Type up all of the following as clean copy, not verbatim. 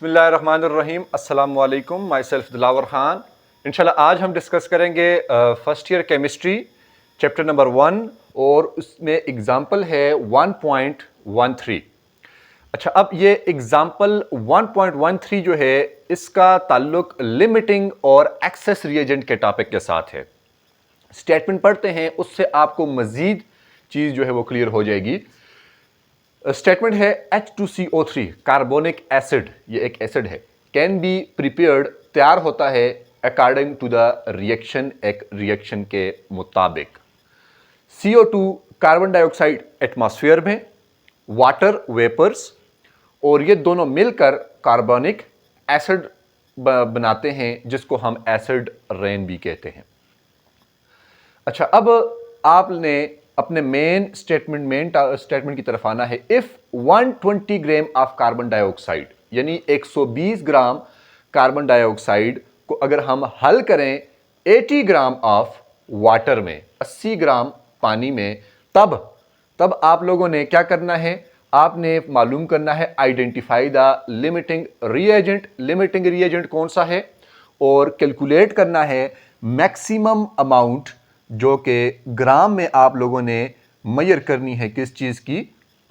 बिस्मिल्लाहिर्रहमानिर्रहीम अस्सलाम वालेकुम। My self Dilawar Khan. इंशाल्लाह आज हम डिस्कस करेंगे first year chemistry chapter number 1 और उसमें एग्जाम्पल है 1.13। अच्छा, अब ये एग्जाम्पल 1.13 जो है इसका ताल्लुक लिमिटिंग और एक्सेस रिएजेंट के टॉपिक के साथ है। स्टेटमेंट पढ़ते हैं, उससे आपको मजीद चीज़ जो है वो क्लियर हो जाएगी। स्टेटमेंट है H2CO3 कार्बोनिक एसिड, ये एक एसिड है, कैन बी प्रिपेयर्ड, तैयार होता है अकॉर्डिंग टू द रिएक्शन, एक रिएक्शन के मुताबिक। CO2 कार्बन डाइऑक्साइड एटमॉस्फेयर में, वाटर वेपर्स, और ये दोनों मिलकर कार्बोनिक एसिड बनाते हैं जिसको हम एसिड रेन भी कहते हैं। अच्छा, अब आपने अपने मेन स्टेटमेंट की तरफ आना है। If 120 gram of carbon dioxide, यानी 120 ग्राम कार्बन डाइऑक्साइड को अगर हम हल करें 80 ग्राम ऑफ वाटर में, 80 ग्राम पानी में, तब आप लोगों ने क्या करना है, आपने मालूम करना है identify the limiting reagent. Limiting reagent कौन सा है, और कैलकुलेट करना है मैक्सिमम अमाउंट जो कि ग्राम में आप लोगों ने मेजर करनी है किस चीज की,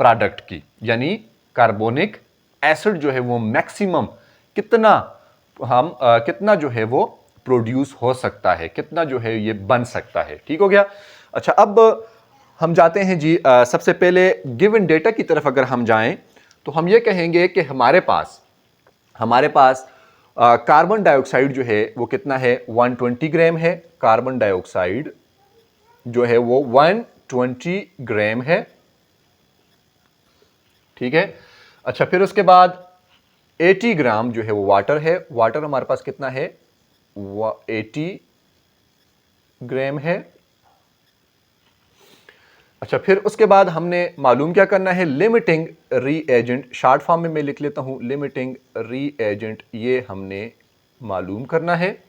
प्रोडक्ट की, यानी कार्बोनिक एसिड जो है वो मैक्सिमम कितना कितना जो है वो प्रोड्यूस हो सकता है, कितना जो है ये बन सकता है। ठीक हो गया। अच्छा, अब हम जाते हैं जी सबसे पहले गिवन डेटा की तरफ अगर हम जाएं तो हम ये कहेंगे कि हमारे पास कार्बन डाइऑक्साइड जो है वो कितना है, 120 ग्राम है। कार्बन डाइऑक्साइड जो है वो 120 ग्राम है। ठीक है। अच्छा, फिर उसके बाद 80 ग्राम जो है वो वाटर है। वाटर हमारे पास कितना है, 80 ग्राम है। अच्छा, फिर उसके बाद हमने मालूम क्या करना है, लिमिटिंग रीएजेंट, शॉर्ट फॉर्म में मैं लिख लेता हूं लिमिटिंग रीएजेंट, ये हमने मालूम करना है।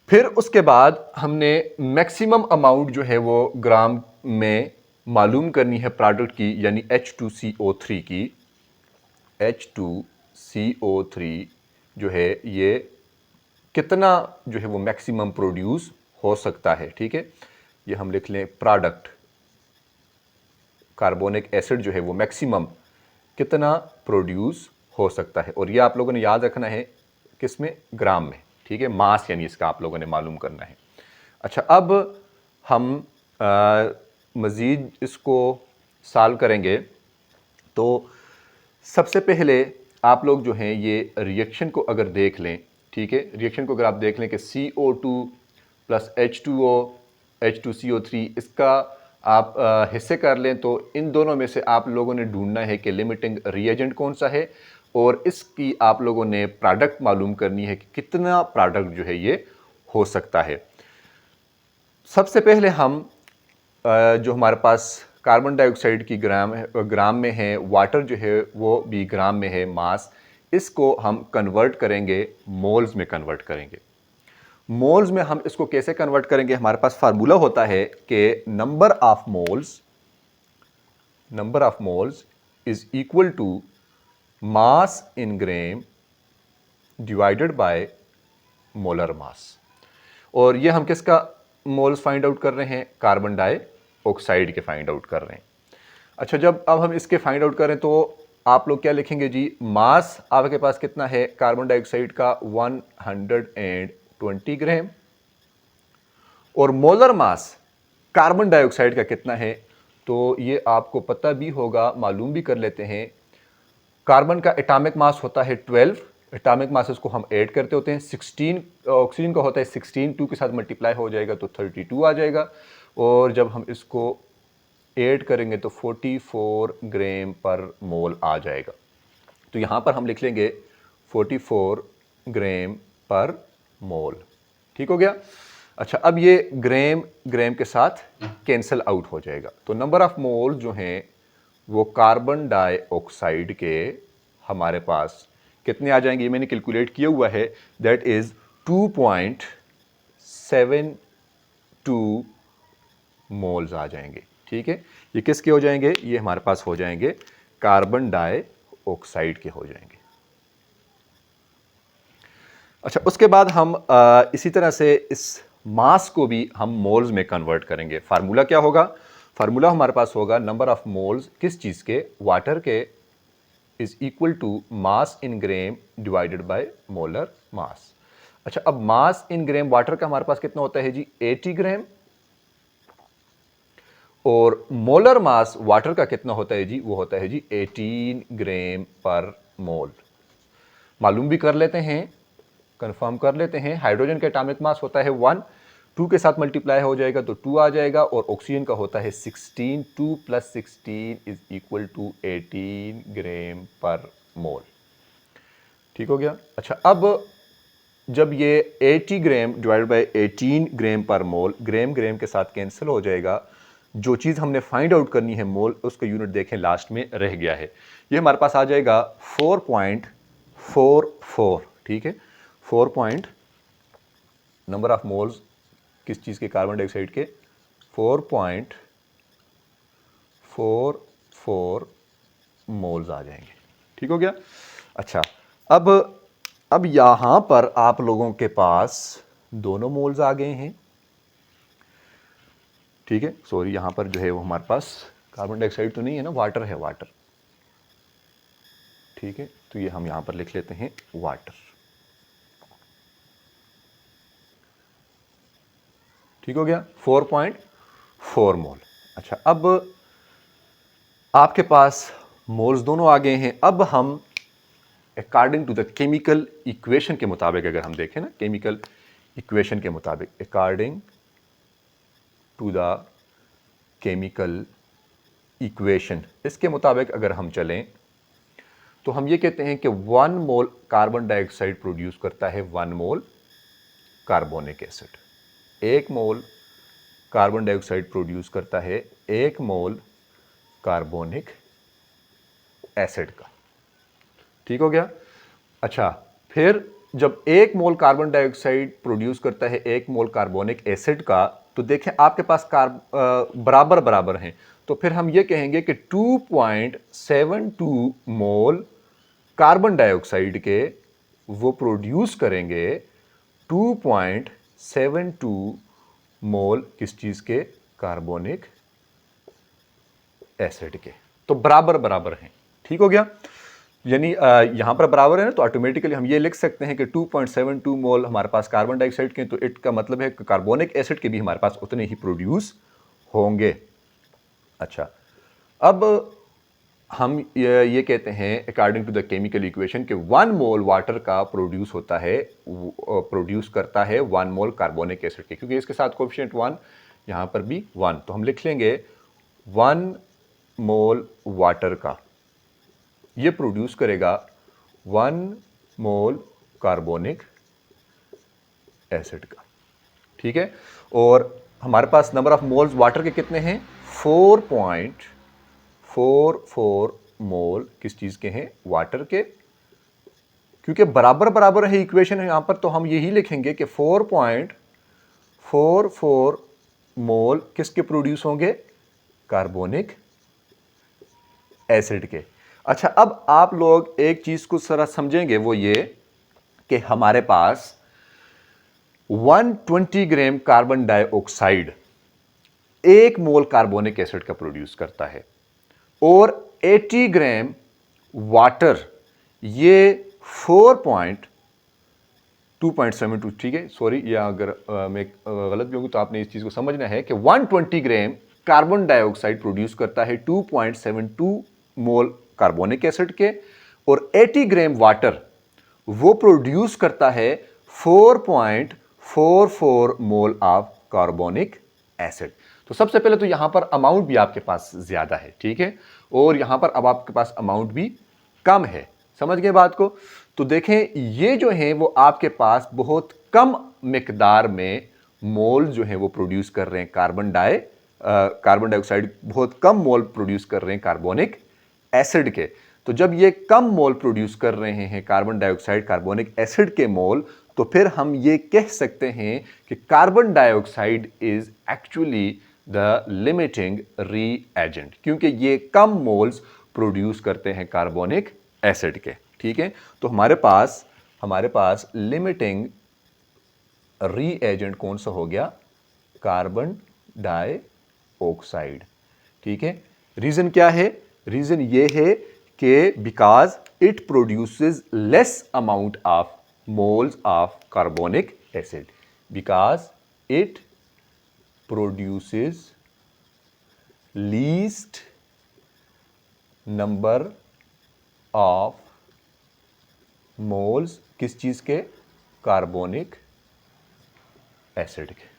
फिर उसके बाद हमने मैक्सिमम अमाउंट जो है वो ग्राम में मालूम करनी है प्रोडक्ट की, यानी H2CO3 की। H2CO3 जो है ये कितना जो है वो मैक्सिमम प्रोड्यूस हो सकता है। ठीक है, ये हम लिख लें प्रोडक्ट, कार्बोनिक एसिड जो है वो मैक्सिमम कितना प्रोड्यूस हो सकता है, और ये आप लोगों ने याद रखना है किसमें, ग्राम में। ठीक है, मास यानी इसका आप लोगों ने मालूम करना है। अच्छा, अब हम मज़ीद इसको सॉल्व करेंगे। तो सबसे पहले आप लोग जो हैं ये रिएक्शन को अगर देख लें, ठीक है, रिएक्शन को अगर आप देख लें कि CO2 प्लस H2O H2CO3, इसका आप हिस्से कर लें, तो इन दोनों में से आप लोगों ने ढूंढना है कि लिमिटिंग रिएजेंट कौन सा है, और इसकी आप लोगों ने प्रोडक्ट मालूम करनी है कि कितना प्रोडक्ट जो है ये हो सकता है। सबसे पहले हम जो हमारे पास कार्बन डाइऑक्साइड की ग्राम में है, वाटर जो है वो भी ग्राम में है, मास, इसको हम कन्वर्ट करेंगे, मोल्स में कन्वर्ट करेंगे। मोल्स में हम इसको कैसे कन्वर्ट करेंगे, हमारे पास फार्मूला होता है कि number of moles is equal to mass in gram divided by molar mass. और ये हम किसका मोल्स फाइंड आउट कर रहे हैं, कार्बन डाइऑक्साइड के फाइंड आउट कर रहे हैं। अच्छा, जब अब हम इसके फाइंड आउट करें तो आप लोग क्या लिखेंगे जी, मास आपके पास कितना है कार्बन डाइऑक्साइड का, 120 ग्राम, और मोलर मास कार्बन डाइऑक्साइड का कितना है, तो ये आपको पता भी होगा, मालूम भी कर लेते हैं। कार्बन का एटॉमिक मास होता है 12, एटॉमिक मासेस को हम ऐड करते होते हैं 16, ऑक्सीजन का होता है 16, 2 के साथ मल्टीप्लाई हो जाएगा तो 32 आ जाएगा, और जब हम इसको ऐड करेंगे तो 44 ग्राम पर मोल आ जाएगा। तो यहाँ पर हम लिख लेंगे 44 ग्राम पर मोल। ठीक हो गया। अच्छा, अब ये ग्राम के साथ कैंसिल आउट हो जाएगा, तो नंबर ऑफ मोल जो हैं वो कार्बन डाइऑक्साइड के हमारे पास कितने आ जाएंगे, ये मैंने कैलकुलेट किया हुआ है, दैट इज 2.72 मोल्स आ जाएंगे। ठीक है, ये किसके हो जाएंगे, ये हमारे पास हो जाएंगे कार्बन डाइऑक्साइड के हो जाएंगे। अच्छा, उसके बाद हम इसी तरह से इस मास को भी हम मोल्स में कन्वर्ट करेंगे। फार्मूला क्या होगा? फार्मूला हमारे पास होगा नंबर ऑफ मोल्स किस चीज़ के? वाटर के is equal to mass in gram divided by molar mass. अच्छा, अब मास इन ग्राम वाटर का हमारे पास कितना होता है जी? 80 ग्राम। और मोलर मास वाटर का कितना होता है जी? वो होता है जी 18 ग्राम पर मोल। मालूम भी कर लेते हैं, कंफर्म कर लेते हैं। हाइड्रोजन का एटॉमिक मास होता है 1, 2 के साथ मल्टीप्लाई हो जाएगा तो 2 आ जाएगा, और ऑक्सीजन का होता है 16, 2 + 16 इज इक्वल टू 18 ग्राम पर मोल। ठीक हो गया? अच्छा, अब जब ये 80 ग्राम डिवाइड बाय 18 ग्राम पर मोल, ग्राम ग्राम के साथ कैंसिल हो जाएगा। जो चीज़ हमने फाइंड आउट करनी है मोल, उसका यूनिट देखें लास्ट में रह गया है। ये हमारे पास आ जाएगा 4.44। ठीक है, 4 नंबर ऑफ मोल्स किस चीज़ के? कार्बन डाइऑक्साइड के 4.44 मोल्स आ जाएंगे। ठीक हो गया? अच्छा, अब यहां पर आप लोगों के पास दोनों मोल्स आ गए हैं। ठीक है, सॉरी, यहां पर जो है वो हमारे पास कार्बन डाइऑक्साइड तो नहीं है ना, वाटर है, वाटर। ठीक है, तो ये हम यहां पर लिख लेते हैं वाटर। ठीक हो गया? 4.4 मोल। अच्छा, अब आपके पास मोल्स दोनों आ गए हैं। अब हम according to the chemical equation के मुताबिक अगर हम देखें ना, केमिकल इक्वेशन के मुताबिक, according to the chemical equation, इसके मुताबिक अगर हम चलें तो हम ये कहते हैं कि 1 मोल कार्बन डाइऑक्साइड प्रोड्यूस करता है 1 mole carbonic acid. 1 mole carbon dioxide produce करता है 1 मोल कार्बोनिक एसिड का। ठीक हो गया? अच्छा, फिर जब 1 मोल कार्बन डाइऑक्साइड प्रोड्यूस करता है 1 मोल कार्बोनिक एसिड का, तो देखें आपके पास बराबर बराबर हैं, तो फिर हम ये कहेंगे कि 2.72 मोल कार्बन डाइऑक्साइड के वो प्रोड्यूस करेंगे 2.72 मोल किस चीज़ के? कार्बोनिक एसिड के। तो बराबर बराबर हैं। ठीक हो गया? यानी यहां पर बराबर है ना, तो ऑटोमेटिकली हम ये लिख सकते हैं कि 2.72 मोल हमारे पास कार्बन डाइऑक्साइड के, तो इट का मतलब है कि कार्बोनिक एसिड के भी हमारे पास उतने ही प्रोड्यूस होंगे। अच्छा, अब हम ये कहते हैं according to the chemical equation कि 1 मोल वाटर का प्रोड्यूस होता है, प्रोड्यूस करता है 1 मोल कार्बोनिक एसिड के, क्योंकि इसके साथ कोएफिशिएंट 1, यहां पर भी 1, तो हम लिख लेंगे 1 मोल वाटर का ये प्रोड्यूस करेगा 1 मोल कार्बोनिक एसिड का। ठीक है, और हमारे पास नंबर ऑफ मोल्स वाटर के कितने हैं? 4.44 मोल किस चीज के हैं? वाटर के। क्योंकि बराबर बराबर है इक्वेशन है यहां पर, तो हम यही लिखेंगे कि 4.44 मोल किसके प्रोड्यूस होंगे? कार्बोनिक एसिड के। अच्छा, अब आप लोग एक चीज को जरा समझेंगे, वो ये कि हमारे पास 120 gram carbon dioxide 1 mole carbonic acid का प्रोड्यूस करता है, और 80 ग्राम वाटर ये 2.72। ठीक है, सॉरी, या अगर मैं गलत भी होगी तो आपने इस चीज को समझना है कि 120 ग्राम कार्बन डाइऑक्साइड प्रोड्यूस करता है 2.72 मोल कार्बोनिक एसिड के, और 80 ग्राम वाटर वो प्रोड्यूस करता है 4.44 मोल ऑफ कार्बोनिक एसिड। तो सबसे पहले तो यहां पर अमाउंट भी आपके पास ज्यादा है। ठीक है, और यहां पर अब आपके पास अमाउंट भी कम है। समझ गए बात को? तो देखें, ये जो है वो आपके पास बहुत कम मिकदार में मोल जो है वो प्रोड्यूस कर रहे हैं कार्बन डाइऑक्साइड बहुत कम मोल प्रोड्यूस कर रहे हैं कार्बोनिक एसिड के। तो जब ये कम मोल प्रोड्यूस कर रहे हैं कार्बन डाइऑक्साइड कार्बोनिक एसिड के मोल, तो फिर हम ये कह सकते हैं कि carbon dioxide is actually the limiting reagent, क्योंकि ये कम मोल्स प्रोड्यूस करते हैं कार्बोनिक एसिड के। ठीक है, तो हमारे पास हमारे पास लिमिटिंग रीएजेंट कौन सा हो गया? Carbon dioxide. ठीक है, रीजन क्या है? रीजन ये है कि because it produces less amount of moles of carbonic acid, because it produces least number of moles किस चीज के? कार्बोनिक एसिड के।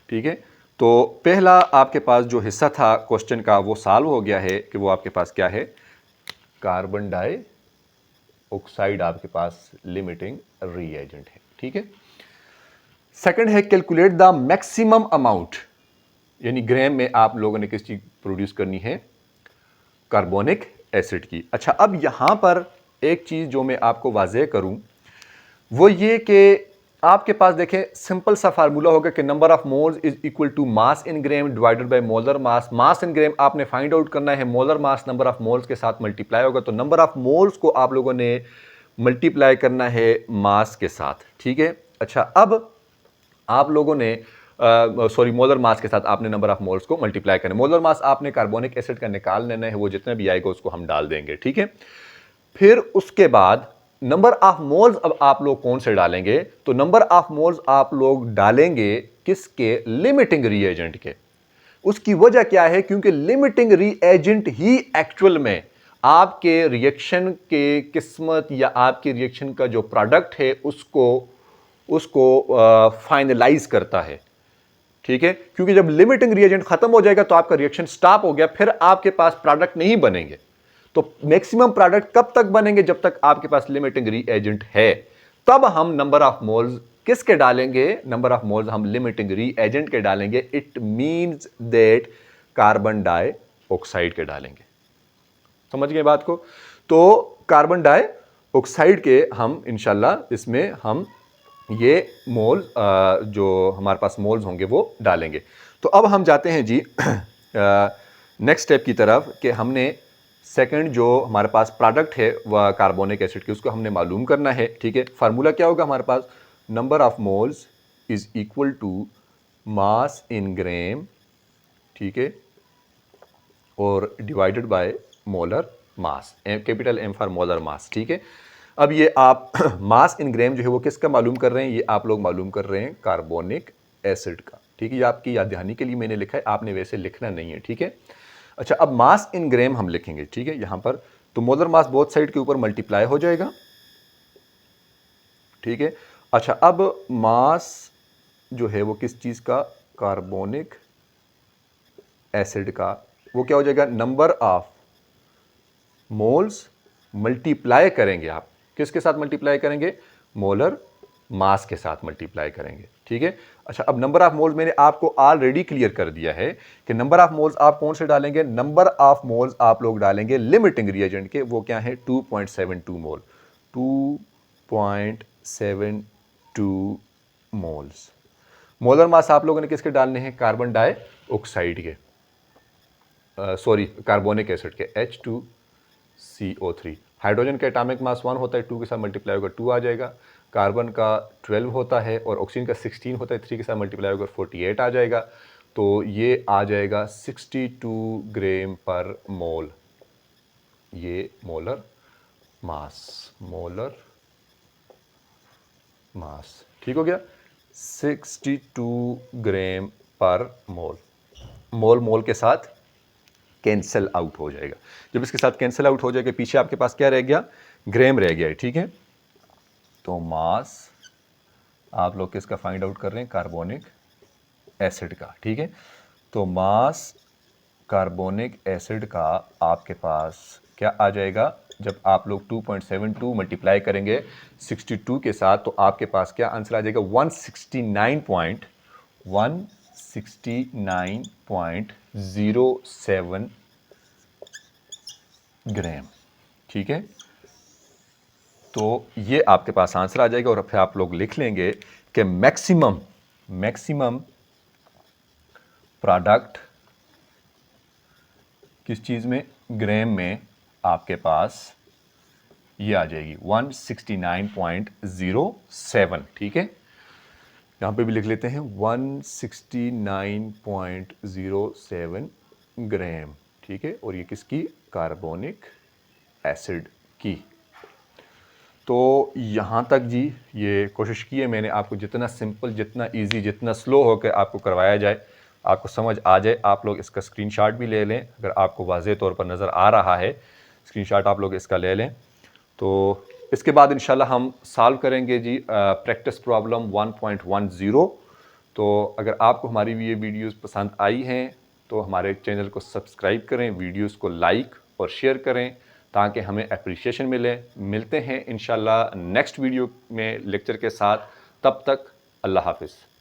ठीक है, तो पहला आपके पास जो हिस्सा था क्वेश्चन का वो सॉल्व हो गया है कि वो आपके पास क्या है? कार्बन डाइऑक्साइड आपके पास लिमिटिंग रीएजेंट है। ठीक है, सेकंड है कैलकुलेट द मैक्सिमम अमाउंट, यानी ग्राम में आप लोगों ने किस चीज प्रोड्यूस करनी है? कार्बोनिक एसिड की। अच्छा, अब यहां पर एक चीज जो मैं आपको वाज़ेह करूं वो ये कि आपके पास देखें सिंपल सा फार्मूला होगा कि number of moles is equal to mass in gram divided by molar mass. Mass in gram आपने फाइंड आउट करना है, molar mass number of moles के साथ मल्टीप्लाई होगा, तो नंबर ऑफ मोल्स को आप लोगों ने मल्टीप्लाई करना है मास के साथ। ठीक है, अच्छा, अब आप लोगों ने सॉरी मोलर मास के साथ आपने नंबर ऑफ मोल्स को मल्टीप्लाई करना है। मोलर मास आपने कार्बोनिक एसिड का निकाल लेना है, वो जितना भी आएगा उसको हम डाल देंगे। ठीक है, फिर उसके बाद नंबर ऑफ मोल्स अब आप लोग कौन से डालेंगे? तो नंबर ऑफ मोल्स आप लोग डालेंगे किसके? लिमिटिंग रीएजेंट के। उसकी वजह क्या है? क्योंकि लिमिटिंग रीएजेंट ही एक्चुअल में आपके रिएक्शन के किस्मत या आपके रिएक्शन का जो प्रोडक्ट है उसको फाइनलाइज करता है। ठीक है, क्योंकि जब लिमिटिंग रिएजेंट खत्म हो जाएगा तो आपका रिएक्शन स्टॉप हो गया, फिर आपके पास प्रोडक्ट नहीं बनेंगे। तो मैक्सिमम प्रोडक्ट कब तक बनेंगे? जब तक आपके पास लिमिटिंग रीएजेंट है। तब हम नंबर ऑफ मोल्स किसके डालेंगे? नंबर ऑफ मोल्स हम लिमिटिंग रीएजेंट के डालेंगे। It means that carbon dioxide के डालेंगे। समझ गए बात को? तो कार्बन डाइऑक्साइड के हम इंशाल्लाह इसमें हम ये मोल जो हमारे पास मोल्स होंगे वो डालेंगे। तो अब हम जाते हैं जी नेक्स्ट स्टेप की तरफ कि हमने सेकंड जो हमारे पास प्रोडक्ट है वह कार्बोनिक एसिड की, उसको हमने मालूम करना है। ठीक है, फार्मूला क्या होगा हमारे पास? Number of moles is equal to mass in gram, ठीक है, और divided by molar mass, capital M for molar mass. ठीक है, अब ये आप मास इन ग्राम जो है वो किसका मालूम कर रहे हैं? ये आप लोग मालूम कर रहे हैं कार्बोनिक एसिड का। ठीक है, ये आपकी याद दहानी के लिए मैंने लिखा है, आपने वैसे लिखना नहीं है। ठीक है, अच्छा, अब मास इन ग्राम हम लिखेंगे। ठीक है, यहां पर तो मोलर मास बोथ साइड के ऊपर मल्टीप्लाई हो जाएगा। ठीक है, अच्छा, अब मास जो है वो किस चीज का? कार्बोनिक एसिड का। वो क्या हो जाएगा? नंबर ऑफ मोल्स मल्टीप्लाई करेंगे आप किसके साथ मल्टीप्लाई करेंगे? मोलर मास के साथ मल्टीप्लाई करेंगे। ठीक है, अच्छा, अब नंबर ऑफ मोल्स मैंने आपको ऑलरेडी क्लियर कर दिया है कि नंबर ऑफ मोल्स आप कौन से डालेंगे? नंबर ऑफ मोल्स आप लोग डालेंगे लिमिटिंग रिएजेंट के, वो क्या है? 2.72 मोल। 2.72 मोल्स। मोलर मास आप लोगों ने किसके डालने हैं? कार्बन डाइऑक्साइड के, सॉरी कार्बोनिक एसिड के, H2CO3। हाइड्रोजन का एटॉमिक मास 1 होता है, 2 के साथ मल्टीप्लाई होगा 2 आ जाएगा। कार्बन का 12 होता है और ऑक्सीजन का 16 होता है, 3 के साथ मल्टीप्लाई होगा 48 आ जाएगा। तो ये आ जाएगा 62 ग्राम पर मोल। ये मोलर मास, मोलर मास, ठीक हो गया? 62 ग्राम पर मोल। मोल मोल के साथ कैंसल आउट हो जाएगा। जब इसके साथ कैंसल आउट हो जाएगा, पीछे आपके पास क्या रह गया? ग्राम रह गया है। ठीक है, तो मास आप लोग किसका फाइंड आउट कर रहे हैं? कार्बोनिक एसिड का। ठीक है, तो मास कार्बोनिक एसिड का आपके पास क्या आ जाएगा? जब आप लोग 2.72 मल्टीप्लाई करेंगे 62 के साथ, तो आपके पास क्या आंसर आ जाएगा? 169.07 ग्राम। ठीक है, तो ये आपके पास आंसर आ जाएगा और फिर आप लोग लिख लेंगे कि मैक्सिमम प्रोडक्ट किस चीज में? ग्राम में आपके पास ये आ जाएगी 169.07, ठीक है। यहाँ पे भी लिख लेते हैं 169.07 ग्राम, ठीक है। और ये किसकी? कार्बोनिक एसिड की। तो यहाँ तक जी ये कोशिश की है मैंने आपको जितना सिंपल, जितना इजी, जितना स्लो होकर आपको करवाया जाए, आपको समझ आ जाए। आप लोग इसका स्क्रीनशॉट भी ले लें, अगर आपको वाज़ेह तौर पर नज़र आ रहा है स्क्रीनशॉट आप लोग इसका ले लें। तो इसके बाद इंशाल्लाह हम सॉल्व करेंगे जी प्रैक्टिस प्रॉब्लम 1.10। तो अगर आपको हमारी ये वीडियोस पसंद आई हैं तो हमारे चैनल को सब्सक्राइब करें, वीडियोस को लाइक और शेयर करें ताकि हमें अप्रिशिएशन मिले। मिलते हैं इंशाल्लाह नेक्स्ट वीडियो में लेक्चर के साथ। तब तक अल्लाह हाफिज़।